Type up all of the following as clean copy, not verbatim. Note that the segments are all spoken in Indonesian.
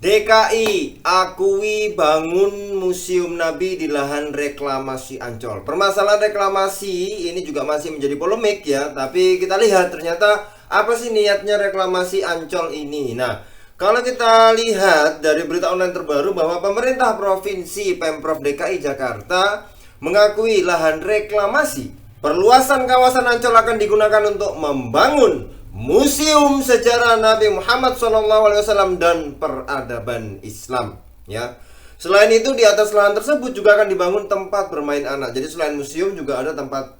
DKI akui bangun Museum Nabi di lahan reklamasi Ancol. Permasalahan reklamasi ini juga masih menjadi polemik ya, tapi kita lihat ternyata apa sih niatnya reklamasi Ancol ini. Nah, kalau kita lihat dari berita online terbaru bahwa pemerintah provinsi Pemprov DKI Jakarta mengakui lahan reklamasi perluasan kawasan Ancol akan digunakan untuk membangun Museum Sejarah Nabi Muhammad SAW dan Peradaban Islam ya. Selain itu di atas lahan tersebut juga akan dibangun tempat bermain anak. Jadi selain museum juga ada tempat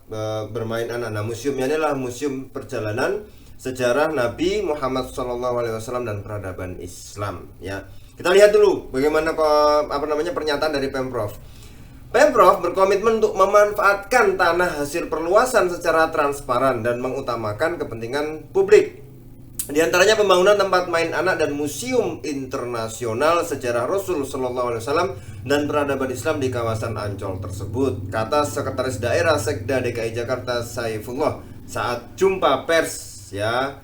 bermain anak. Nah, museumnya adalah Museum Perjalanan Sejarah Nabi Muhammad SAW dan Peradaban Islam ya. Kita lihat dulu bagaimana pernyataan dari Pemprov. Pemprov berkomitmen untuk memanfaatkan tanah hasil perluasan secara transparan dan mengutamakan kepentingan publik. Di antaranya pembangunan tempat main anak dan museum internasional sejarah Rasul Sallallahu Alaihi Wasallam dan peradaban Islam di kawasan Ancol tersebut, kata Sekretaris Daerah Sekda DKI Jakarta Saifullah saat jumpa pers ya.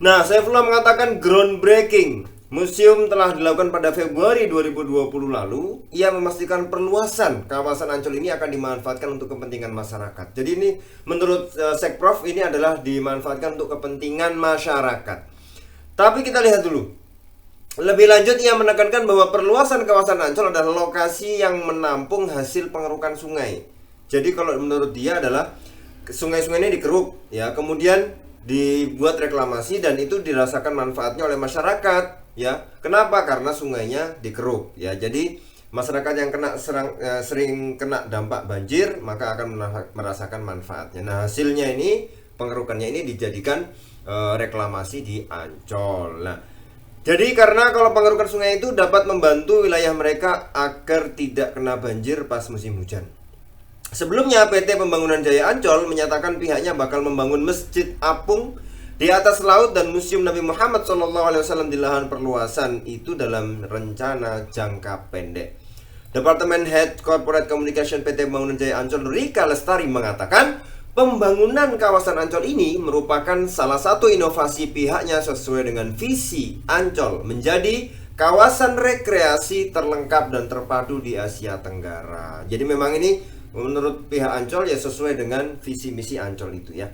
Nah, Saifullah mengatakan groundbreaking museum telah dilakukan pada Februari 2020 lalu. Ia memastikan perluasan kawasan Ancol ini akan dimanfaatkan untuk kepentingan masyarakat. Jadi ini menurut Sekprov ini adalah dimanfaatkan untuk kepentingan masyarakat. Tapi kita lihat dulu. Lebih lanjut ia menekankan bahwa perluasan kawasan Ancol adalah lokasi yang menampung hasil pengerukan sungai. Jadi kalau menurut dia adalah sungai-sungai ini dikeruk ya, kemudian dibuat reklamasi dan itu dirasakan manfaatnya oleh masyarakat. Ya, kenapa? Karena sungainya dikeruk. Ya, jadi masyarakat yang sering kena dampak banjir maka akan merasakan manfaatnya. Nah, hasilnya ini pengerukannya ini dijadikan reklamasi di Ancol. Nah, jadi karena kalau pengerukan sungai itu dapat membantu wilayah mereka agar tidak kena banjir pas musim hujan. Sebelumnya PT Pembangunan Jaya Ancol menyatakan pihaknya bakal membangun Masjid Apung di atas laut dan Museum Nabi Muhammad SAW di lahan perluasan itu dalam rencana jangka pendek. Departemen Head Corporate Communication PT Pembangunan Jaya Ancol Rika Lestari mengatakan pembangunan kawasan Ancol ini merupakan salah satu inovasi pihaknya sesuai dengan visi Ancol menjadi kawasan rekreasi terlengkap dan terpadu di Asia Tenggara. Jadi memang ini menurut pihak Ancol ya sesuai dengan visi misi Ancol itu ya.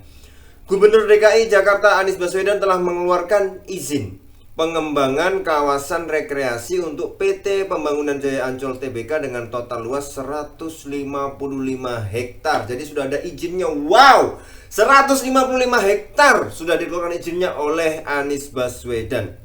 Gubernur DKI Jakarta Anies Baswedan telah mengeluarkan izin pengembangan kawasan rekreasi untuk PT Pembangunan Jaya Ancol Tbk dengan total luas 155 hektar. Jadi sudah ada izinnya. Wow, 155 hektar sudah dikeluarkan izinnya oleh Anies Baswedan.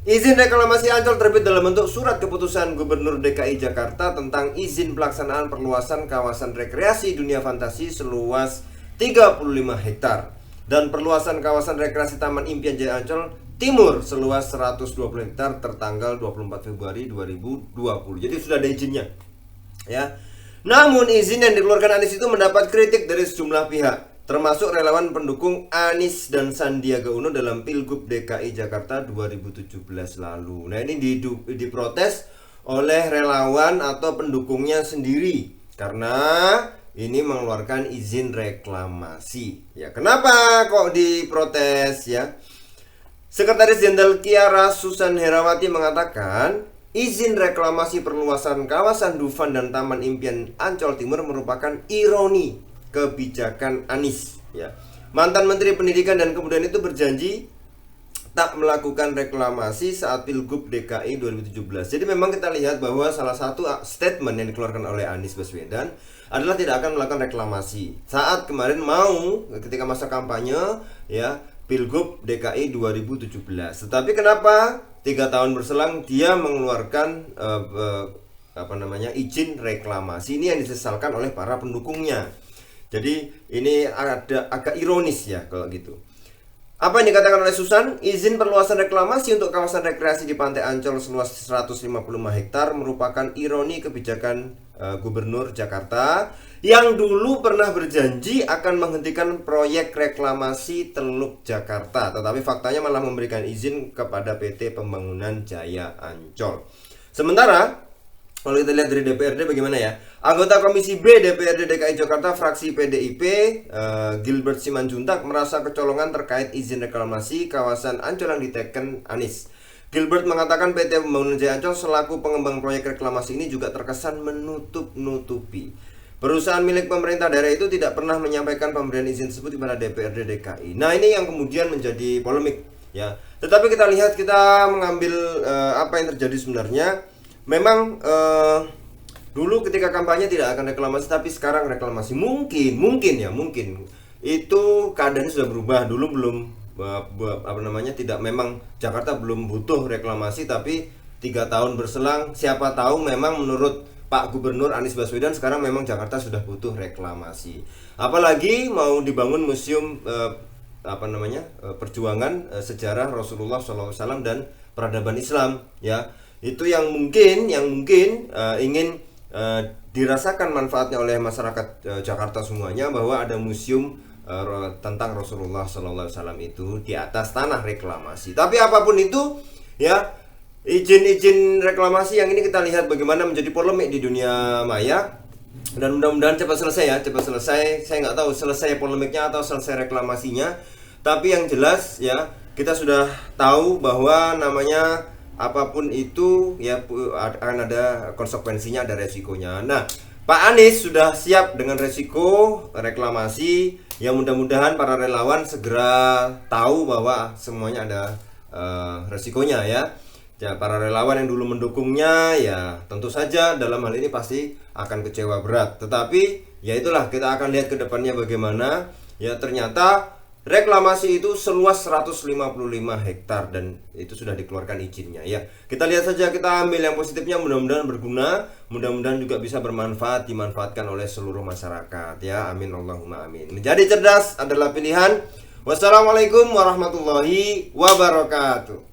Izin reklamasi Ancol terbit dalam bentuk surat keputusan Gubernur DKI Jakarta tentang izin pelaksanaan perluasan kawasan rekreasi dunia fantasi seluas 35 hektar dan perluasan kawasan rekreasi Taman Impian Jaya Ancol Timur seluas 120 hektar tertanggal 24 Februari 2020. Jadi sudah ada izinnya ya. Namun izin yang dikeluarkan Anies itu mendapat kritik dari sejumlah pihak, termasuk relawan pendukung Anies dan Sandiaga Uno dalam Pilgub DKI Jakarta 2017 lalu. Nah, ini diprotes oleh relawan atau pendukungnya sendiri karena ini mengeluarkan izin reklamasi. Ya, kenapa kok diprotes ya? Sekretaris Jenderal Kiara Susan Herawati mengatakan, izin reklamasi perluasan kawasan Dufan dan Taman Impian Ancol Timur merupakan ironi kebijakan Anies ya. Mantan Menteri Pendidikan dan Kebudayaan itu berjanji tak melakukan reklamasi saat Pilgub DKI 2017. Jadi memang kita lihat bahwa salah satu statement yang dikeluarkan oleh Anies Baswedan adalah tidak akan melakukan reklamasi saat kemarin ketika masa kampanye ya Pilgub DKI 2017. Tetapi kenapa 3 tahun berselang dia mengeluarkan izin reklamasi? Ini yang disesalkan oleh para pendukungnya. Jadi ini agak ironis ya kalau gitu. Apa yang dikatakan oleh Susan? Izin perluasan reklamasi untuk kawasan rekreasi di Pantai Ancol seluas 155 hektar merupakan ironi kebijakan Gubernur Jakarta yang dulu pernah berjanji akan menghentikan proyek reklamasi Teluk Jakarta, tetapi faktanya malah memberikan izin kepada PT Pembangunan Jaya Ancol. Sementara kalau kita lihat dari DPRD bagaimana ya? Anggota Komisi B DPRD DKI Jakarta fraksi PDIP Gilbert Simanjuntak merasa kecolongan terkait izin reklamasi kawasan Ancol yang diteken Anies. Gilbert mengatakan PT Pembangunan Jaya Ancol selaku pengembang proyek reklamasi ini juga terkesan menutup-nutupi. Perusahaan milik pemerintah daerah itu tidak pernah menyampaikan pemberian izin tersebut kepada DPRD DKI. Nah, ini yang kemudian menjadi polemik ya. Tetapi kita mengambil apa yang terjadi sebenarnya. Memang dulu ketika kampanye tidak akan reklamasi, tapi sekarang reklamasi. Mungkin itu keadaannya sudah berubah. Dulu belum tidak, memang Jakarta belum butuh reklamasi, tapi 3 tahun berselang, siapa tahu memang menurut Pak Gubernur Anies Baswedan sekarang memang Jakarta sudah butuh reklamasi. Apalagi mau dibangun museum perjuangan sejarah Rasulullah SAW dan peradaban Islam ya. Itu yang mungkin ingin dirasakan manfaatnya oleh masyarakat Jakarta semuanya, bahwa ada museum tentang Rasulullah SAW itu di atas tanah reklamasi. Tapi apapun itu ya, izin reklamasi yang ini kita lihat bagaimana menjadi polemik di dunia maya, dan mudah-mudahan cepat selesai. Saya nggak tahu selesai polemiknya atau selesai reklamasinya, tapi yang jelas ya, kita sudah tahu bahwa namanya apapun itu ya akan ada konsekuensinya, ada resikonya. Nah, Pak Anies sudah siap dengan resiko reklamasi. Ya, mudah-mudahan para relawan segera tahu bahwa semuanya ada resikonya ya. Ya, para relawan yang dulu mendukungnya ya tentu saja dalam hal ini pasti akan kecewa berat. Tetapi ya itulah, kita akan lihat ke depannya bagaimana. Ya, ternyata reklamasi itu seluas 155 hektar dan itu sudah dikeluarkan izinnya ya. Kita lihat saja, kita ambil yang positifnya, mudah-mudahan berguna, mudah-mudahan juga bisa bermanfaat, dimanfaatkan oleh seluruh masyarakat ya. Amin Allahumma amin. Menjadi cerdas adalah pilihan. Wassalamualaikum warahmatullahi wabarakatuh.